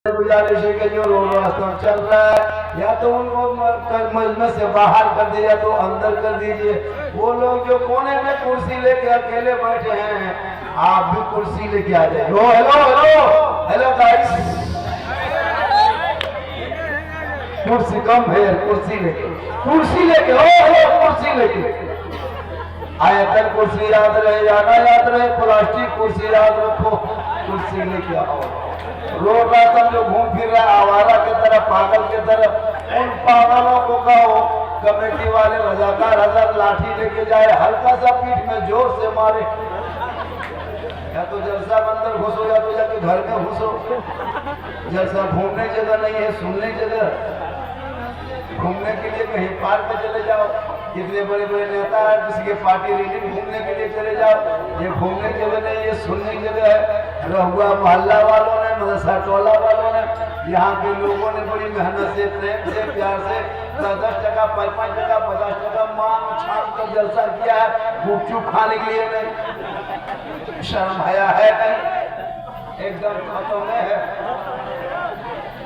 गुजारिश है कि जो रोड रास्ता चल रहा है या तो उनको मजमे से बाहर कर दीजिए या तो अंदर कर दीजिए। वो लोग जो कोने में कुर्सी लेके अकेले बैठे हैं, आप भी कुर्सी लेके आ जाइए। हेलो हेलो हेलो गाइस, कुर्सी कम है, कुर्सी लेके कुर्सी लेके आयतन कुर्सी याद रहे, जाना याद रहे, प्लास्टिक कुर्सी याद रखो, कुर्सी लेके आओ। रोड रास्ता जो घूम फिर रहा है आवारा की तरह, पागल की तरह, उन पागलों को कहो कमेटी वाले रजाकार हजार लाठी लेके जाए, हल्का सा पीठ में जोर से मारे, या तो जलसा अंदर घुसो या तो जाके घर में घुसो। जलसा घूमने जगह नहीं है, सुनने जगह। घूमने के लिए कहीं पार्क में चले जाओ, कितने बड़े बड़े नेता है, किसी के पार्टी रैली घूमने के लिए चले जाओ। ये घूमने की जगह नहीं, ये सुनने की जगह है। रहुआ मोहल्ला वालों ने, मदरसा टोला वालों ने, यहाँ के लोगों ने बड़ी मेहनत से, प्रेम से, प्यार से 10 टका, 5 टका, 50 टका मांग छाप कर जलसा किया है। गुपचुप खाने के लिए नहीं, शर्म हया है नहीं, एकदम खत्म है।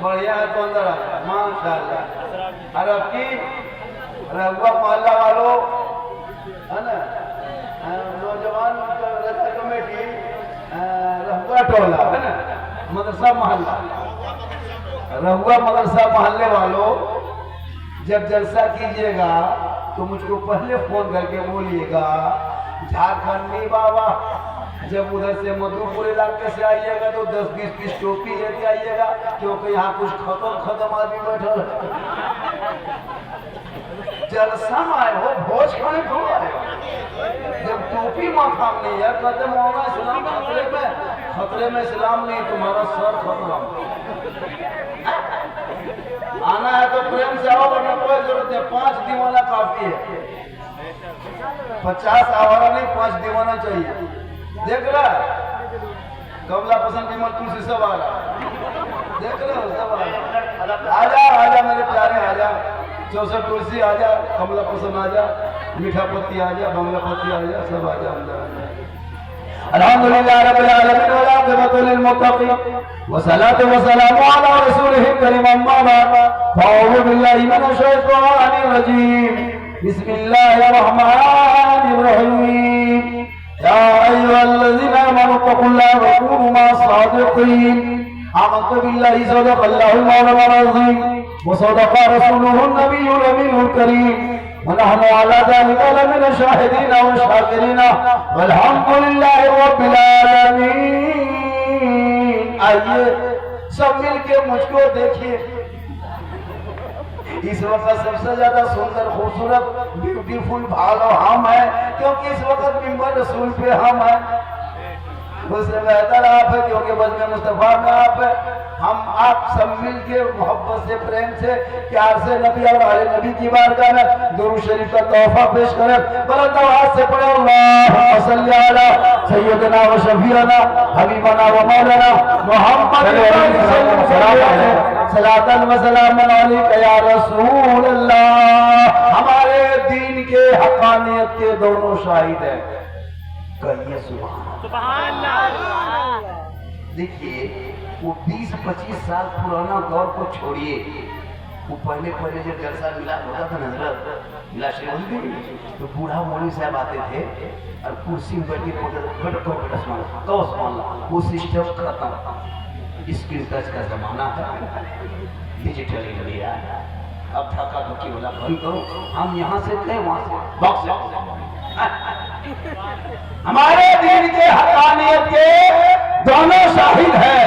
बढ़िया है तो अंदर आ माशाअल्लाह। और अब की रहुआ मोहल्ला वालों है ना, नौजवान कमेटी रहुआ टोला है ना, मदरसा मोहल्ला, रहुआ मदरसा मोहल्ले वालों, जब जलसा कीजिएगा तो मुझको पहले फोन करके बोलिएगा झारखंडी बाबा। जब उधर से मधुपुर इलाके से आइएगा तो 10-20 पीस टोपी लेके आइएगा, क्योंकि यहाँ कुछ खत्म आदमी बैठल है। जलसा में आए हो, भोज खाने क्यों आए हो? जब टोपी माथा में नहीं है, कहते मौला इस्लाम खतरे में इस्लाम नहीं, तुम्हारा सर खतरा। आना है तो प्रेम से आओ, वरना कोई जरूरत है। 5 दीवाना काफी है, 50 आवारा नहीं, 5 दीवाना चाहिए। देख रहा कमला पसंद विमल तुलसी सब आ रहा, देख रहे हो सब आ रहा। आजा मेरे प्यारे, आजा 64 तुलसी आजा, कमला पसंद आजा, मीठा पत्ती आजा, बंगला पत्ती आजा, सब आजा अंदर। अल्हम्दुलिल्लाह रब्बिल आलमीन व आक़िबतु लिल मुत्तक़ीन व सलातु व सलामु अला रसूलिहिल करीम, अम्मा बाद। अऊज़ु बिल्लाहि मिनश शैतानिर रजीम, बिस्मिल्लाहिर रहमानिर रहीम। या अय्युहल्लज़ीना आमनू तक़ुल्लाहा व कूनू मअस-सादिक़ीन। आमन्तु बिल्लाहि सदक़ल्लाहुल मौलानाल अज़ीम व सदक़ा रसूलुहुन नबियुल अमीनुल करीम व नहनु अला ज़ालिका लमिन शाहिदीन व शाकिरीन वल्हम्दुलिल्लाहि रब्बिल आलमीन। आइए सब मिलके मुझको देखिए। इस वक्त सबसे ज्यादा सुंदर, खूबसूरत, ब्यूटीफुल भालो हम है, क्योंकि इस वक्त मिंबर रसूल पे हम है। उससे बेहतर आप है, क्योंकि बज़्म मुस्तफा में आप है। हम आप सब मिल के मोहब्बत से, प्रेम से, प्यार से नबी और आले नबी की बारगाह में दुरूद शरीफ का तोहफा पेश करें। बुलंद आवाज से पढ़े अल्लाहुम्मा सल्ली अला सय्यदना व शफीअना हबीबना व मौलाना मुहम्मद सलातन व सलामन अलैका या रसूल अल्लाह। हमारे दीन के हक़ानियत के दोनों शाहिद हैं, कहिए सुभान अल्लाह। देखिए वो 20-25 साल पुराना दौर को छोड़िए, वो पहले जब जलसा मिला होता था मिला तो बूढ़ा मौलवी साहब आते थे और कुर्सी में बैठ वो सिस्टम खत्म। स्क्रीन टच का जमाना है, डिजिटल इंडिया। अब धक्का धुक्की वाला बंद करो, हम यहाँ से कहें वहां से बॉक्स। हमारे दीन के हक़ानियत के दोनों शाहिद है,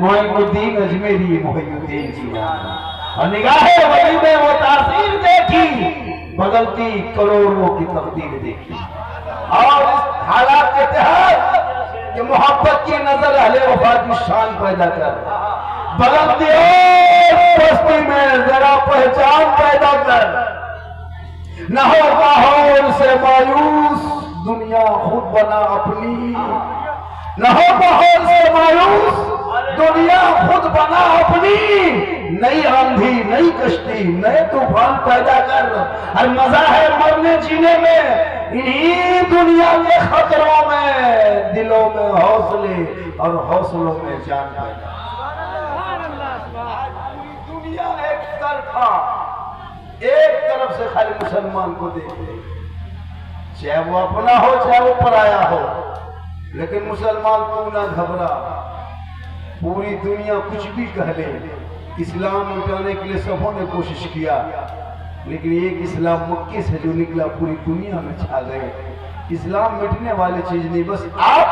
मोइनुद्दीन अजमेरी, मोइनुद्दीन जीलानी। और निगाहे वली में वो तासीर देखी, बदलती करोड़ों की तकदीर देखी। और इस हालात के तहत कि मोहब्बत की नजर अहले वफा की शान पैदा कर, बदलती बस्ती में जरा पहचान पैदा कर। न हो माहौल से मायूस, दुनिया खुद बना अपनी। न हो माहौल से मायूस, दुनिया खुद बना अपनी। नई आंधी, नई कश्ती, नए तूफान पैदा कर। और मजा है मरने जीने में, इन्हीं दुनिया के खतरों में दिलों में हौसले और हौसलों में जान पैदा। मुसलमान को देखते, चाहे वो अपना हो चाहे वो पराया हो, लेकिन मुसलमान तू ना घबरा। पूरी दुनिया कुछ भी कह ले, इस्लाम मिटाने के लिए सबों ने कोशिश किया, लेकिन एक इस्लाम मक्के से जो निकला पूरी दुनिया में छा गए। इस्लाम मिटने वाली चीज नहीं, बस आप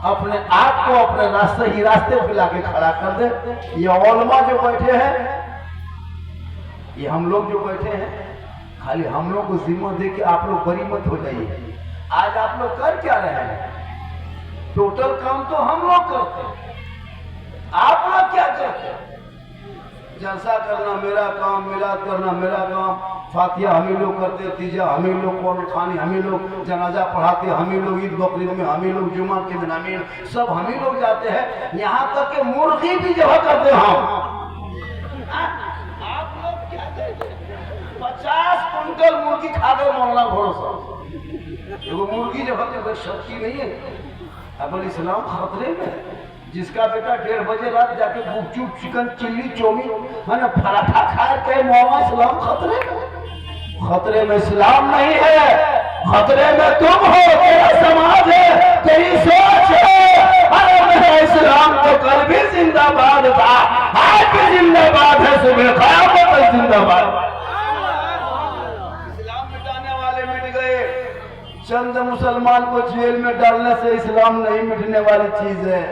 अपने आप को अपने रास्ते ही रास्ते पे लाके खड़ा कर दे। ये उलमा जो बैठे हैं, ये हम लोग जो बैठे हैं, खाली हम लोग को जिम्मा दे के आप लोग बरी मत हो जाइए। आज आप लोग कर क्या रहे हैं? टोटल काम तो हम लोग करते हैं, आप लोग क्या करते हैं? जलसा करना मेरा काम, मिलाद करना मेरा काम, फातिहा हम ही लोग करते, तीजा हम ही लोग, कौन खानी हम ही लोग, जनाजा पढ़ाते हम ही लोग, ईद बकरीद में हम ही लोग, जुमा के दिन हम सब हम ही लोग जाते हैं। यहाँ तक कि मुर्गी भी जब करते हम। आप लोग क्या करते? 50 कुंटल मुर्गी खा गए मौलाना भरोसा। वो मुर्गी जब कोई शक्ति नहीं है। अब इस्लाम खतरे में। जिसका बेटा 1:30 बजे रात जाके गुपचुप चिकन चिल्ली चौमीन है ना पराठा खा के मौलाना, इस्लाम खतरे में। खतरे में इस्लाम नहीं है, खतरे में तुम हो, तेरा समाज है, तेरी सोच है। अरे मेरा इस्लाम तो कल भी जिंदाबाद था, आज भी जिंदाबाद है, सुबह क़यामत तक जिंदाबाद। इस्लाम मिटाने वाले मिट गए, चंद मुसलमान को जेल में डालने से इस्लाम नहीं मिटने वाली चीज है।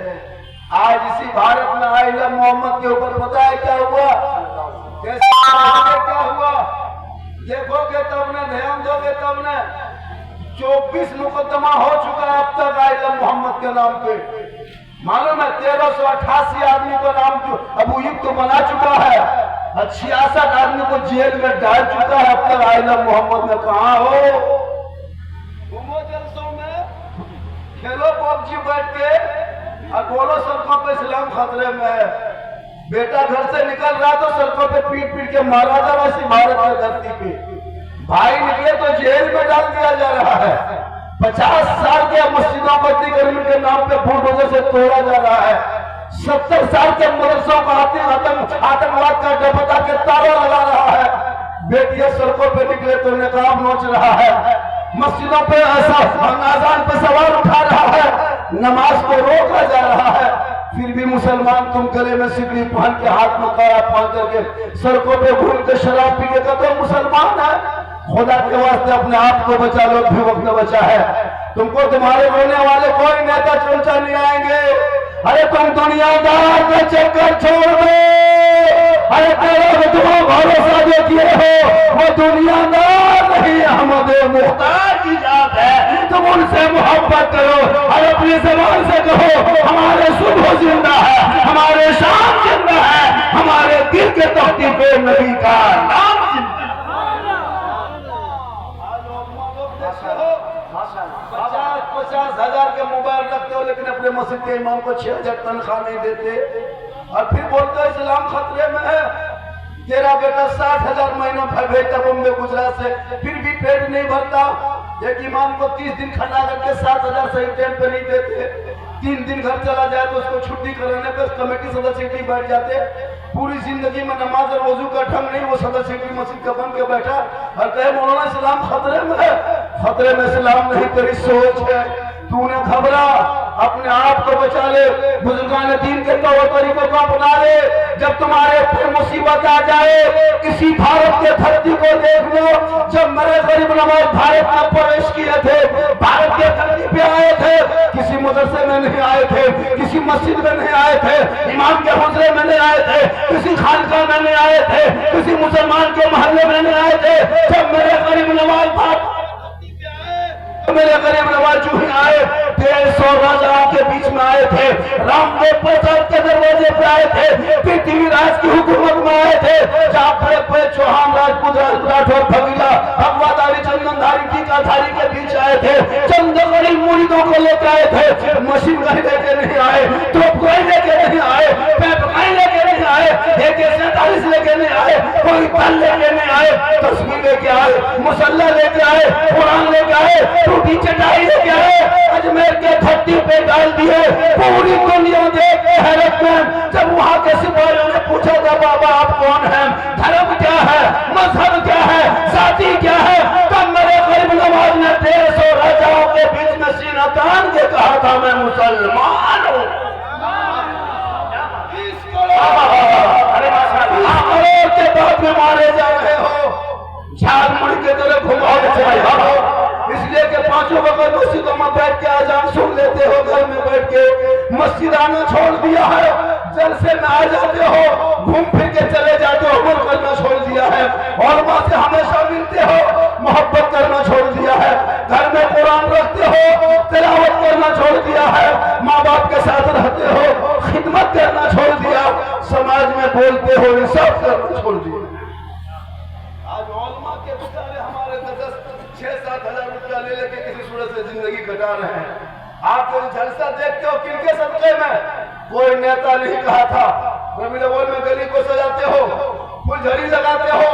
आज इसी भारत में आइला मोहम्मद के ऊपर पता है क्या हुआ? कैसे क्या हुआ? देखोगे तब ने, ध्यान दोगे तब ने। 24 मुकदमा हो चुका है अब तक आइला मोहम्मद के नाम पे। मालूम है 1388 आदमी का नाम जो अभियुक्त तो बना चुका है, 66 आदमी को जेल में डाल चुका है अब तक आइला मोहम्मद में। कहाँ हो? घूमो जलसों में, खेलो पबजी बैठ के और बोलो सड़कों पे इस्लाम खतरे में है। बेटा घर से निकल रहा तो सड़कों पे पीट पीट के मारा जा रहा है। भारत की धरती पे भाई निकले तो जेल में डाल दिया जा रहा है। 50 साल के मस्जिदों को अतिक्रमण के नाम पे बुलडोजर से तोड़ा जा रहा है। 70 साल के मदरसों को आतंकवाद का डपटा के ताला लगा रहा है। बेटियां सड़कों पे निकले तो निकाब नोच रहा है। मस्जिदों पे ऐसा अजान पे सवाल उठा रहा है, नमाज को रोका जा रहा है। फिर भी मुसलमान तुम गले में सिकड़ी पहन के, हाथ में कारा पहन करके सड़कों पे घूम के शराब पी के तो मुसलमान है। खुदा के वास्ते अपने आप को बचा लो, भी वक्त बचा है। तुमको तुम्हारे रोने वाले कोई नेता चमचा नहीं आएंगे। अरे तुम दुनियादार का चक्कर छोड़ दो। अरे तेरा तुम भरोसा जो किए हो वो दुनियादार नहीं, अहमद मुख्तार की जात है। तुम उनसे मोहब्बत करो और अपनी जबान से कहो हमारे सुबह जिंदा है, हमारे शाम जिंदा है, हमारे दिल के तख्ती पे नबी का नाम जिंदा। 50,000 के मोबाइल रखते हो लेकिन अपने मस्जिद के इमाम को 6,000 तनख्वाह नहीं देते और फिर बोलते हो इस्लाम खतरे में है। तेरा बेटा 60,000 महीनों भेजता बॉम्बे गुजरात से, फिर भी पेट नहीं भरता। एक इमाम को 30 दिन खड़ा करके 7,000 सही टाइम पे नहीं देते। 3 दिन घर चला जाए तो उसको छुट्टी कराने पे कमेटी सदस्य बैठ जाते। पूरी जिंदगी में नमाज और वजू का ढंग नहीं, वो सदस्य मस्जिद का बन के बैठा और कहे मौलाना इस्लाम खतरे में है। खतरे में इस्लाम नहीं, तेरी सोच है। तूने घबरा, अपने आप को बचा ले, बुजुर्गान दीन के तौर तरीकों को अपना ले। जब तुम्हारे ऊपर मुसीबत आ जाए, किसी भारत के धरती को देख लो। जब मेरे गरीब नवाज भारत में प्रवेश किए थे, भारत के धरती पे आए थे, किसी मदरसे में नहीं आए थे, किसी मस्जिद में नहीं आए थे, इमाम के हुजरे में नहीं आए थे, किसी खानका में नहीं आए थे, किसी मुसलमान के मोहल्ले में नहीं आए थे। जब मेरे गरीब नवाज मेरे गरीब नवाज जो ही आए, 150 राजाओं के बीच में आए थे, रामदेव प्रसाद के दरवाजे पे आए थे, पृथ्वीराज की हुकूमत में आए थे, जाफर चौहान राजपूत राठौर भगीला भगवाधारी चंदनधारी टीकाधारी के बीच आए थे। चंद गरीब मुरीदों को लेकर आए थे। मशीन गन लेके नहीं आए, तोप लेके नहीं आए, पेपकाई लेके नहीं आए, AK-47 लेके नहीं आए, कोई तल लेके नहीं आए, तस्वीर लेके आए, मुसल्ला लेके आए, कुरान लेके आए, टूटी चटाई लेके आए, अजमेर के धरती पे डाल दिए। पूरी दुनिया देख के हैरत में। जब वहां के सिपाहियों ने पूछा था बाबा आप कौन हैं, धर्म क्या है, मजहब क्या है, जाति क्या है, मैं मुसलमान हूँ। अरे करोड़ के बाद में मारे जा रहे हो, झाड़ मुड़ के तरह घुमाओ, इसलिए कि पांचों वक्त मस्जिदों में बैठ के आजान सुन लेते हो, घर में बैठ के मस्जिद आना छोड़ दिया है, जलसे में आ जाते हो, घूम फिर के चले जाते हो, अमल करना छोड़ दिया है, और माँ से हमेशा मिलते हो, मोहब्बत करना छोड़ दिया है, घर में कुरान रखते हो, तिलावत करना छोड़ दिया है, माँ बाप के साथ रहते हो, खिदमत करना छोड़ दिया, समाज में बोलते हो, इंसाफ करना छोड़ दिया। आज औलमा के बेचारे हमारे 6-7 हजार रुपया ले लेके किसी सूरत से जिंदगी कटा रहे हैं। आप जो जलसा देखते हो किनके सदके में? कोई नेता नहीं कहा था, रबी अव्वल में गली को सजाते हो, फुलझड़ी लगाते हो,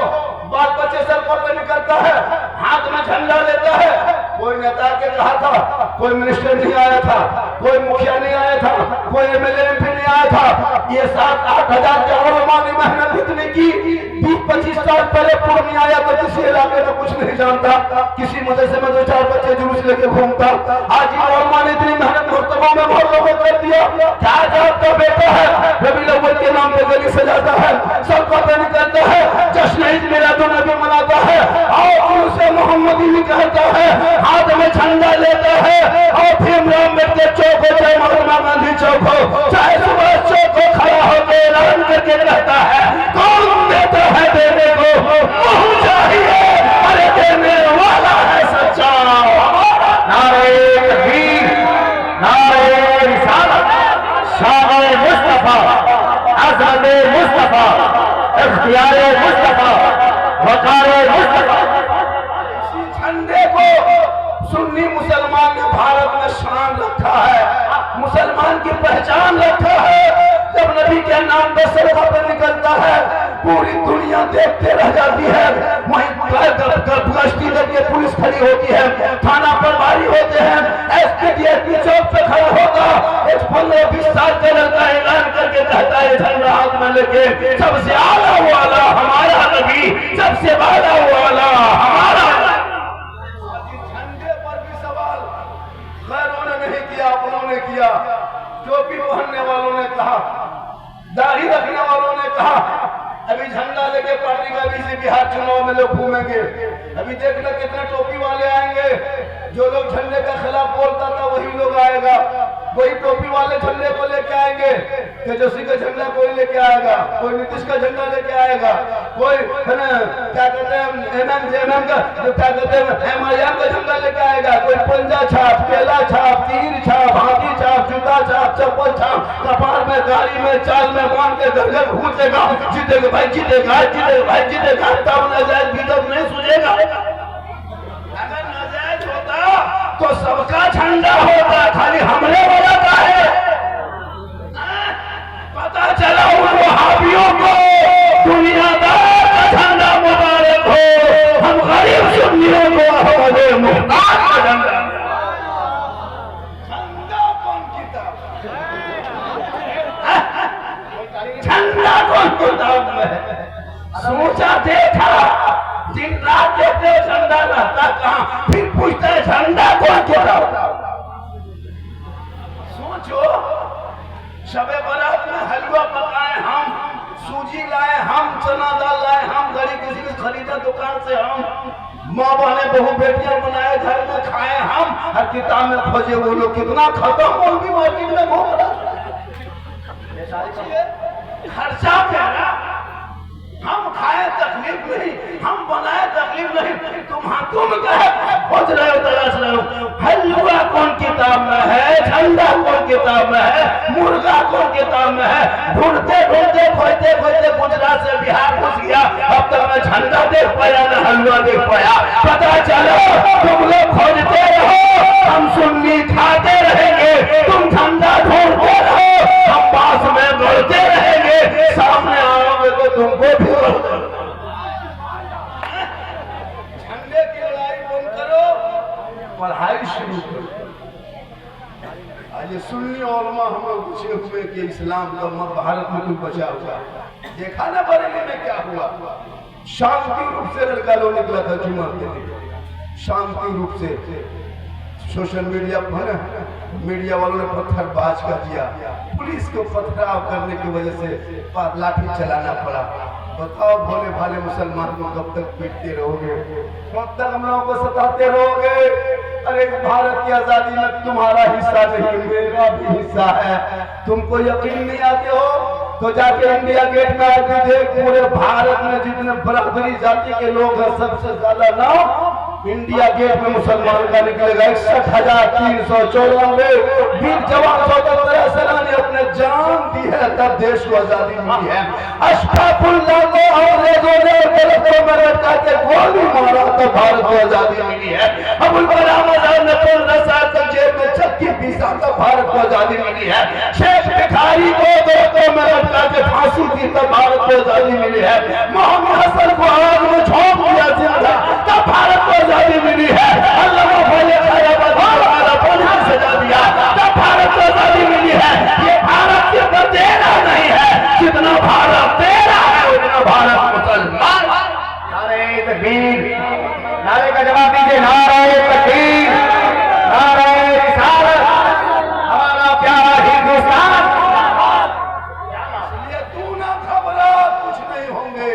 बाल बच्चे सर पर निकलता है, हाथ में झंडा लेता है, कोई नेता के कहा था? कोई मिनिस्टर नहीं आया था, कोई मुखिया नहीं आया था, कोई एमएलए एमपी नहीं आया था। ये 7-8 हजार के औलमा ने मेहनत इतनी की, 20-25 साल पहले पूर्व आया तो किसी इलाके में कुछ नहीं जानता, किसी मदरसे में 2-4 बच्चे जुलूस लेके घूमता। आज ये औलमा ने इतनी मेहनत मुर्तबा में बहुत लोगों कर दिया। क्या आपका बेटा है रबी अव्वल के नाम पे गली सजाता है, सब पता निकलता है, जश्न ईद मिलादुन्नबी मनाता है, और उसे मोहम्मदी भी कहता है, हाथ में झंडा लेता है, और भीमराव अम्बेडकर चौक हो चाहे महात्मा गांधी चौक हो चाहे सुभाष चौक हो, खड़ा होकर ऐलान करके कहता है, कौन देता है देने को मुँह चाहिए, अरे देने वाला है सच्चा। नारे तकबीर, नारे रिसालत, शाह मुस्तफा, अज़म मुस्तफा, इख्तियार मुस्तफा, वकार मुस्तफा। इसी झंडे को सुन्नी मुसलमान ने भारत में शान रखा है, मुसलमान की पहचान रखा है। जब नबी के नाम पर सड़क पर निकलता है, पूरी दुनिया देखते रह जाती है। वहीं गश्ती करके पुलिस खड़ी होती है, थाना प्रभारी होते हैं, एसपी चौक पे खड़ा होगा, एक 15-20 साल का लड़का ऐलान करके कहता है झंडा हाथ में लेके, सबसे आला वाला हमारा नबी, सबसे आला वाला हमारा। झंडे पर भी सवाल गैरों ने नहीं किया, अपनों ने किया। टोपी पहनने वालों ने कहा, दाढ़ी रखने वालों ने कहा, अभी झंडा लेके पार्टी का बीसी बिहार चुनाव में लोग घूमेंगे। अभी देखना कितने टोपी वाले आएंगे, जो लोग झंडे के खिलाफ बोलता था वही लोग आएगा, वही टोपी वाले झंडे को लेके आएंगे। तेजस्वी का झंडा कोई लेके आएगा, कोई नीतीश का झंडा लेके आएगा, कोई है ना क्या कहते हैं एमएम का क्या कहते हैं एमआईएम का झंडा लेके आएगा, कोई पंजा छाप, केला छाप, तीर छाप, हाथी छाप, जूता छाप, चप्पल छाप, कपार में, गाड़ी में, चाल में बांध के घर घर घूमेगा, जीतेगा भाई जीतेगा, जीतेगा भाई जीतेगा, तब नाजायज बिदत नहीं सुझेगा। अगर नाजायज होता तो सबका झंडा होता, खाली हमले वाला का है। पता चला उन वहाबियों को दुनियादार का झंडा मुबारक हो, हम गरीब सुन्नियों को हमारे मुहताज का झंडा। झंडा कौन किताब, झंडा कौन किताब में सोचा देखा, दिन रात देखते झंडा रहता कहाँ, फिर पूछते झंडा कौन किताब। सोचो शबे बारात में हलवा पकाए हम, सूजी लाए हम, चना दाल लाए हम, गरीब किसी की खरीदा दुकान से हम, माँ बहने बहू बेटियां बनाए घर में खाए हम, हर किताब में खोजे वो लोग कितना खत्म बोल भी मार्केट में घूम रहा। खर्चा प्यारा, हम खाए तकलीफ नहीं, हम बनाए तकलीफ नहीं, तुम कहे खोज रहे हो, तलाश रहे हो। हलवा कौन किताब में है, झंडा कौन किताब में है, मुर्गा कौन किताब में है। ढूंढते ढूंढते खोजते खोजते गुजरात से बिहार घुस गया, अब तक मैं झंडा देख पाया न हलवा देख पाया। पता चलो तुम लोग खोजते रहो, हम सुन्नी खाते रहेंगे, तुम झंडा ढूंढते रहो, हम पास में बढ़ते रहेंगे, सामने आओगे तो तुमको भी झंडे की लड़ाई बंद करो, पढ़ाई शुरू करो। आज सुन्नी उलमा हम लोग पूछे हुए कि इस्लाम का भारत में कोई बचा हुआ, देखा ना बरेली में क्या हुआ। शांति रूप से लड़का लोग निकला था जुम्मा के लिए, शांति रूप से सोशल मीडिया पर मीडिया वालों ने पत्थरबाज कर दिया, पुलिस को पथराव करने की वजह से लाठी चलाना पड़ा। बताओ भोले भाले मुसलमान को कब तक पीटते रहोगे, कब तक हम लोगों को सताते रहोगे? अरे भारत की आजादी में तुम्हारा हिस्सा नहीं, मेरा भी हिस्सा है। तुमको यकीन नहीं आते हो तो जाके इंडिया गेट में आके देख, पूरे भारत में जितने बराबरी जाति के लोग हैं सबसे ज्यादा नाम इंडिया गेट में मुसलमान का निकलेगा। 61,394 वीर जवान स्वतंत्रता सेनानी अपने जान दी है तब देश को आजादी मिली है। अशफाकुल्लाह को अंग्रेजों ने गलतों में लटका के गोली मारा तब भारत को आजादी मिली है। अबुल कलाम आजाद ने 15 साल तक जेल में चक्की पीसा तब भारत को आजादी मिली है। शेख भिखारी को गलतों में लटका के फांसी दी तब भारत को आजादी मिली है। मोहम्मद हसन को आग में झोंक दिया जिंदा तब भारत को आजादी मिली है। अल्लामा फैले फायदा सजा दिया तब भारत को आजादी मिली है। ये भारत के ऊपर देना नहीं है, जितना भारत तेरा है उतना भारत मुसलमान। नारे तकबीर, नारे का जवाब दीजिए। नारे तकबीर, नारे रिसालत, हमारा प्यारा हिंदुस्तान। इसलिए तू ना घबरा, कुछ नहीं होंगे।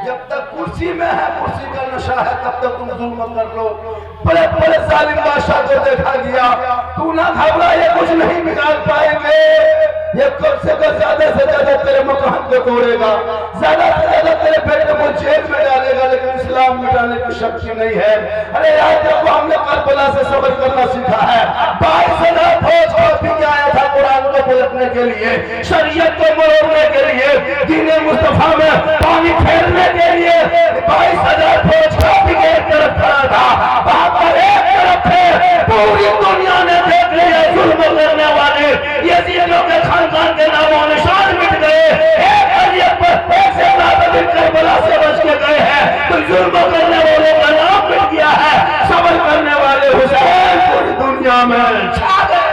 जब तक कुर्सी में है, कुर्सी का नशा है, तब तक तुम जुल्म कर लो। बड़े बड़े जालिम बादशाह को देखा गया, तू ना घबरा, ये कुछ नहीं बिगाड़ पाएंगे। ये कब से ज्यादा तेरे मकान को तोड़ेगा, ज्यादा से ज्यादा तेरे बेटे को जेल में डालेगा, लेकिन इस्लाम मिटाने की शक्ति नहीं है। अरे यार देखो, हमने करबला से सब्र करना सीखा है। 22,000 फौज को भी आया था कुरान को पलटने के लिए, शरीयत को मरोड़ने के लिए, दीन मुस्तफा में पानी फेरने के लिए 22,000 फौज को भी एक तरफ खड़ा था, बात पर एक तरफ थे। पूरी दुनिया ने देख लिया जुल्म करने वाले यजीदियों के खानदान के नामों निशान मिट गए। एक अलियत पर एक से ज्यादा दिन करबला से बच के गए हैं, तो जुल्म करने वालों का नाम मिट गया है। सब्र करने वाले हुसैन पूरी दुनिया में छा गए।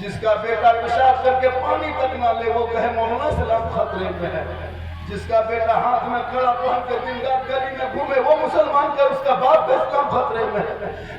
जिसका बेटा पेशाब करके पानी तक ना ले वो कहे मौलाना सलाम खतरे में है। जिसका बेटा हाथ में कड़ा पहन के दिन रात गली में घूमे वो मुसलमान का उसका बाप का इस्लाम खतरे में है।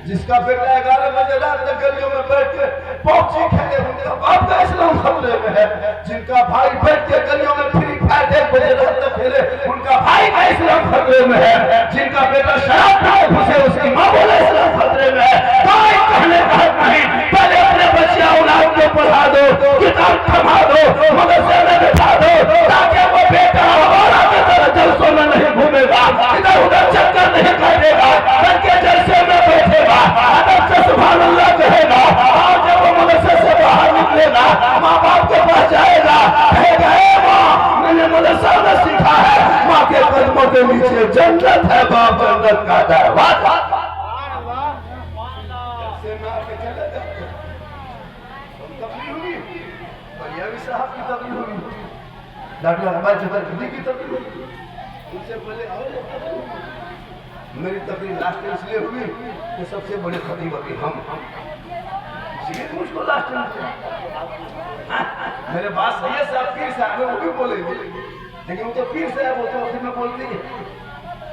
जिसका बेटा 11 बजे रात तक गलियों में बैठ के पॉपची खेले उनका बाप का इस्लाम खतरे में है। जिनका भाई बैठ के गलियों में फ्री फायर 1 बजे रात तक खेले उनका भाई का इस्लाम खतरे में है। जिनका बेटा शराब खाए घुसे उसकी माँ बोले इस्लाम खतरे में है। कोई कहने का हक नहीं, पहले अपने बच्चे औलाद को पढ़ा दो, किताब थमा दो, मदरसे में बिठा दो, ताकि वो बेटा हमारा की तरह जलसों में नहीं घूमेगा, इधर उधर चक्कर नहीं काटेगा, घर के जलसे में बैठेगा, अदब से सुभान अल्लाह कहेगा। और जब वो मदरसे से बाहर निकलेगा माँ बाप के पास जाएगा, कहेगा हे माँ मैंने मदरसा में सीखा है, माँ के कदमों के नीचे जन्नत है, बाप जन्नत का दरवाजा। साहब की तकलीफ हुई, डॉक्टर अकबर चतुर्वेदी की तकलीफ हुई, उनसे पहले मेरी तकलीफ लास्ट में इसलिए हुई कि सबसे बड़े खतीब अभी हम इसलिए मुझको लास्ट में मेरे पास सैयद साहब पीर साहब है वो भी बोलेंगे, लेकिन वो तो पीर साहब वो तो उसी में बोलती है,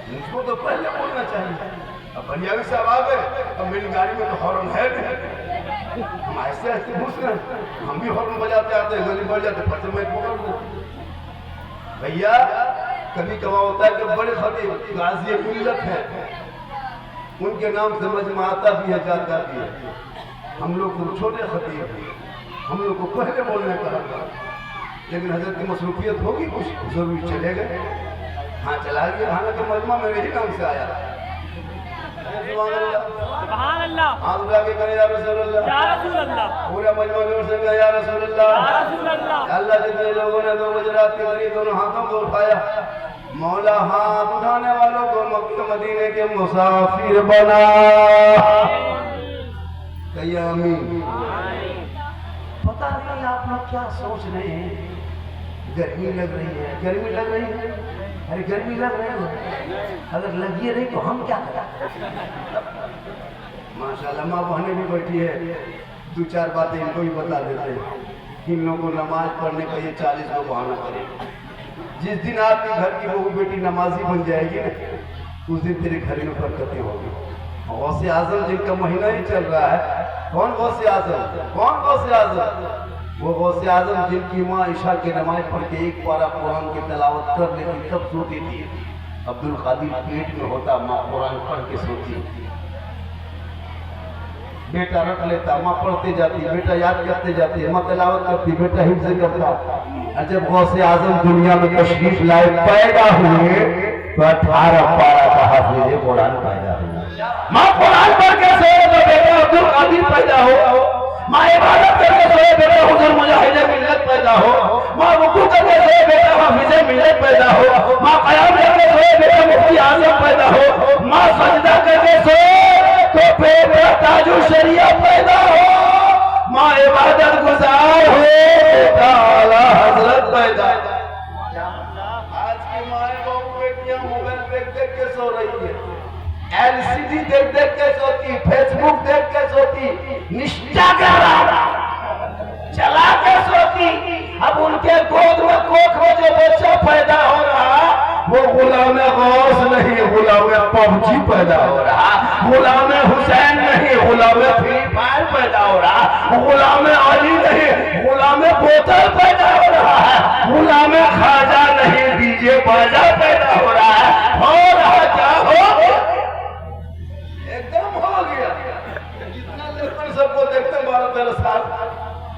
मुझको तो पहले बोलना चाहिए। अब पंजाबी साहब आ गए, अब मेरी गाड़ी में तो हॉर्न है नहीं, हम ऐसे ऐसे घुस रहे, हम भी हॉर्न बजाते आते हैं, गली बढ़ जाते, पत्थर में पकड़ दो। भैया कभी कभार होता है कि बड़े खतीब गाजी मिल्लत है, उनके नाम समझ में आता भी है जाता भी है। हम लोग तो छोटे खतीब हैं, हम लोग को पहले बोलने का हक, लेकिन हजरत की मसरूफियत होगी कुछ जरूर चले गए। हाँ चला गया, हालांकि मजमा मेरे ही नाम से आया। सुभान अल्लाह, हाथ उठा के करें या रसूल अल्लाह, या रसूल अल्लाह, पूरा मजमा जोर से कहा या रसूल अल्लाह, या रसूल अल्लाह। अल्लाह जितने लोगों ने 2 बजे रात के करीब दोनों हाथों को उठाया, मौला हाथ उठाने वालों को मक्के मदीने के मुसाफिर बना। कहिए आमीन। पता नहीं आप लोग क्या सोच रहे हैं, गर्मी लग रही है, गर्मी लग रही है, अरे गर्मी लग रही है, अगर लगी रही तो हम क्या करें। माशाल्लाह माँ बहनें भी बैठी है, 2-4 बातें इनको भी बता देते हैं। इन लोगों को नमाज पढ़ने का ये 40 को बहाना करें। जिस दिन आपके घर की बहू बेटी नमाजी बन जाएगी ना, उस दिन तेरे घर में बरकतें होगी। गौसे आजम जिनका महीना ही चल रहा है, कौन गौसे आजम? कौन गौसे आजम? वो गौसे आजम जिनकी माँ ईशा की नमाज पढ़ के एक पारा कुरान की तलावत कर लेती तब सोती थी। अब्दुल कादिर पेट में होता, माँ कुरान पढ़ के सोती, बेटा रख लेता, माँ पढ़ते जाती, बेटा याद करते जाती, माँ तलावत करती, बेटा हिफ्ज़ करता। और जब गौसे आजम दुनिया में तशरीफ लाए, पैदा हुए तो 18 पारा का हाफिज़ कुरान पैदा हुआ। माँ कुरान पढ़ के सोए तो बेटा अब्दुल कादिर पैदा हो, माँ इबादत करके सोए बेटा हुजूर मुजाहिद मिल्लत पैदा हो, माँ रुकू करके सोए बेटा हाफिज़ मिल्लत पैदा हो, माँ क़याम करके सोए बेटा मुफ्ती आज़म पैदा हो, माँ सजदा करके सोए तो बेटा ताजुल शरिया पैदा हो, माँ इबादत गुजार हो बेटा आला हजरत पैदा। आज की माए बहू बेटियां मोबाइल देख के सो रही है, एलसीडी देख के सोती, फेसबुक देख के सोती, इंस्टाग्राम चला के सोती। अब उनके गोद में कोख में जो बच्चा पैदा हो रहा, वो गुलाम गौस नहीं, गुलाम पबजी पैदा हो रहा, गुलाम हुसैन नहीं, गुलाम फ्री फायर पैदा हो रहा, गुलाम अली नहीं, गुलाम बोतल पैदा हो रहा है, गुलाम खाजा नहीं, डीजे बाजा पैदा हो रहा है। हो रहा क्या हो गया? एकदम हो गया। जितना लेकर सबको देखते 12-13 साल,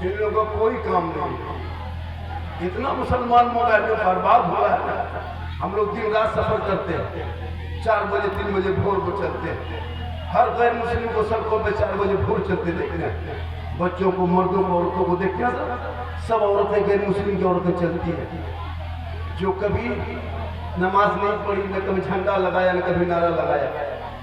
इन लोगों को कोई काम नहीं। इतना मुसलमान मोबाइल में बर्बाद हुआ है। हम लोग दिन रात सफर करते हैं, 4 बजे 3 बजे भोर को चलते हैं। हर गैर मुस्लिम को सड़कों पे 4 बजे भोर चलते देखते हैं, बच्चों को, मर्दों को, औरतों को देखते हैं। सब औरतें गैर मुस्लिम की औरतें चलती हैं, जो कभी नमाज नहीं पढ़ी, न कभी झंडा लगाया, न कभी नारा लगाया।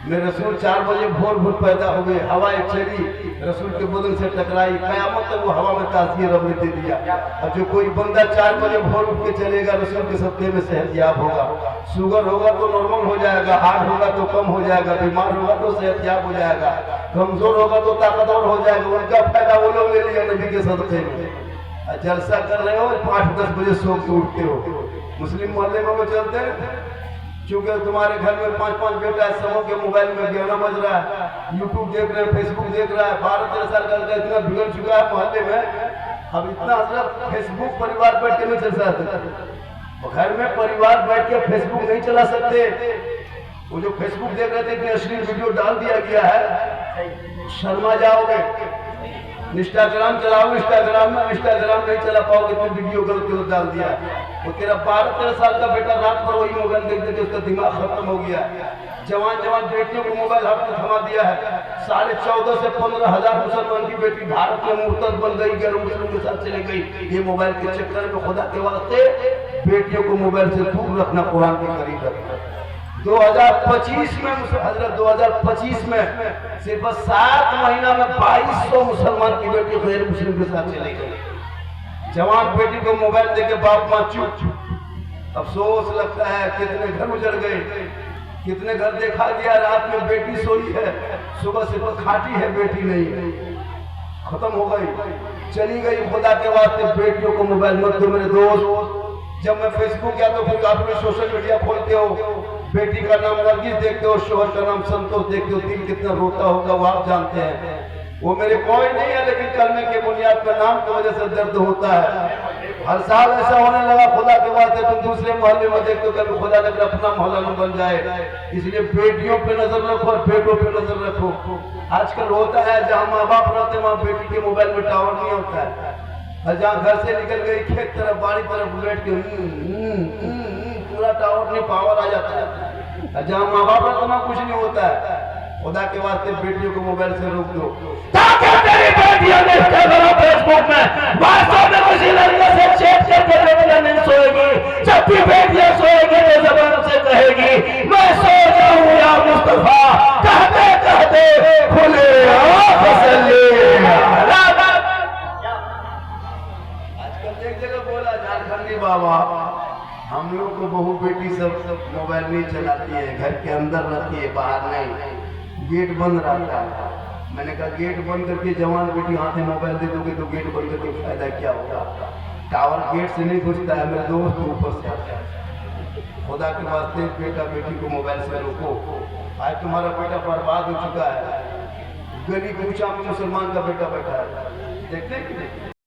मेरे रसूल 4 बजे भोर पैदा हो गए, हवा एक चली, रसूल के बदन से टकराई, कयामत तक वो हवा में ताज़िया रब ने दे दिया। और जो कोई बंदा 4 बजे भोर उठ के चलेगा, रसूल के सदक़े में सेहतयाब होगा। शुगर होगा तो नॉर्मल हो जाएगा, हार्ट होगा तो कम हो जाएगा, बीमार होगा तो सेहतयाब हो जाएगा, कमजोर होगा तो ताकतवर हो जाएगा। उनका फायदा वो लोग ले लिया नबी के सदक़े में। जलसा कर रहे हो, 5-10 बजे सो के उठते हो। मुस्लिम मोहल्ले में वो चलते हैं, क्योंकि तुम्हारे घर में 5-5 बेटा है, सबों के मोबाइल में गाना बज रहा है, यूट्यूब देख रहे हैं, फेसबुक देख रहा है। 12-13 साल का इतना बिगड़ चुका है मोहल्ले में। अब इतना हजरत फेसबुक परिवार बैठ के नहीं चल सकते, घर में परिवार बैठ के फेसबुक नहीं चला सकते। वो जो फेसबुक देख रहे थे, इतनी अश्लील वीडियो डाल दिया गया है, शर्मा जाओगे। इंस्टाग्राम चलाओ, इंस्टाग्राम नहीं चला पाओगे, तो वीडियो गलत डाल दिया। वो तेरा 12-13 साल का बेटा रात भर वही मोबाइल देख देते उसका दिमाग खत्म हो गया। जवान बेटियों को मोबाइल हाथ में थमा दिया है। 14.5 से 15 हजार मुसलमान की बेटी भारत में मुर्तद बन गई, गैर मुस्लिम के साथ चली गई। ये मोबाइल के चक्कर में खुदा के वास्ते बेटियों को मोबाइल से दूर रखना, कुरान के करीब रखना। 2025 में हजरत 2025 में सिर्फ 7 महीना में 2200 मुसलमान की बेटी गैर मुस्लिम के साथ चली गई। जवान बेटी को मोबाइल देके बाप माँ चुप। अफसोस लगता है कितने घर उजड़ गए, कितने घर देखा गया रात में बेटी सोई है, सुबह सिर्फ खाटी है, बेटी नहीं, खत्म हो गई, चली गई। खुदा के वास्ते बेटियों को मोबाइल मत दो मेरे दोस्त। जब मैं फेसबुक या तो फिर आप सोशल मीडिया खोलते हो, बेटी का नाम नरगिस देखते हो, शोहर का नाम संतोष देखते हो, दिल कितना रोता होगा वो आप जानते हैं। वो मेरे कोई नहीं है, लेकिन कलमे के बुनियाद पर नाम की वजह से दर्द होता है। हर साल ऐसा होने लगा, खुदा के वास्ते तुम दूसरे मोहल्ले में देखते हो, कभी खुदा लेकर अपना मोहल्ला न बन जाए। इसलिए बेटियों पे नजर रखो और बेटों पे नजर रखो। आजकल होता है जहाँ माँ बाप रहते वहाँ बेटी के मोबाइल में टावर नहीं होता है, और जहाँ घर से निकल गई खेत तरफ, बाड़ी तरफ बैठ के पूरा टावर नहीं, पावर आ जाता है। जहाँ माँ बाप रहते वहाँ कुछ नहीं होता है। खुदा के वास्ते बेटियों को मोबाइल से रोक दो, ताकि तेरी बेटियां इंस्टाग्राम फेसबुक में वास्तव में किसी लड़के से चैट करके बेटियां नहीं सोएगी। जब भी बेटियां सोएगी तो जबान से कहेगी मैं सो जाऊं या मुस्तफा, कहते कहते खुले आजकल एक जगह बोला झारखंडी बाबा, हम लोग को बहू बेटी सब मोबाइल नहीं चलाती है, घर के अंदर रहती है, बाहर नहीं, गेट बंद रहता है। मैंने कहा गेट बंद करके जवान बेटी हाथ में मोबाइल दे दोगे तो गेट बंद करके फायदा क्या होगा? टावर गेट से नहीं घुसता है मेरे दोस्त, ऊपर से आता है। खुदा के वास्ते बेटा बेटी को मोबाइल से रोको। आज तुम्हारा बेटा बर्बाद हो चुका है, गली कूचा में मुसलमान का बेटा बैठा है, देखते हैं कि नहीं?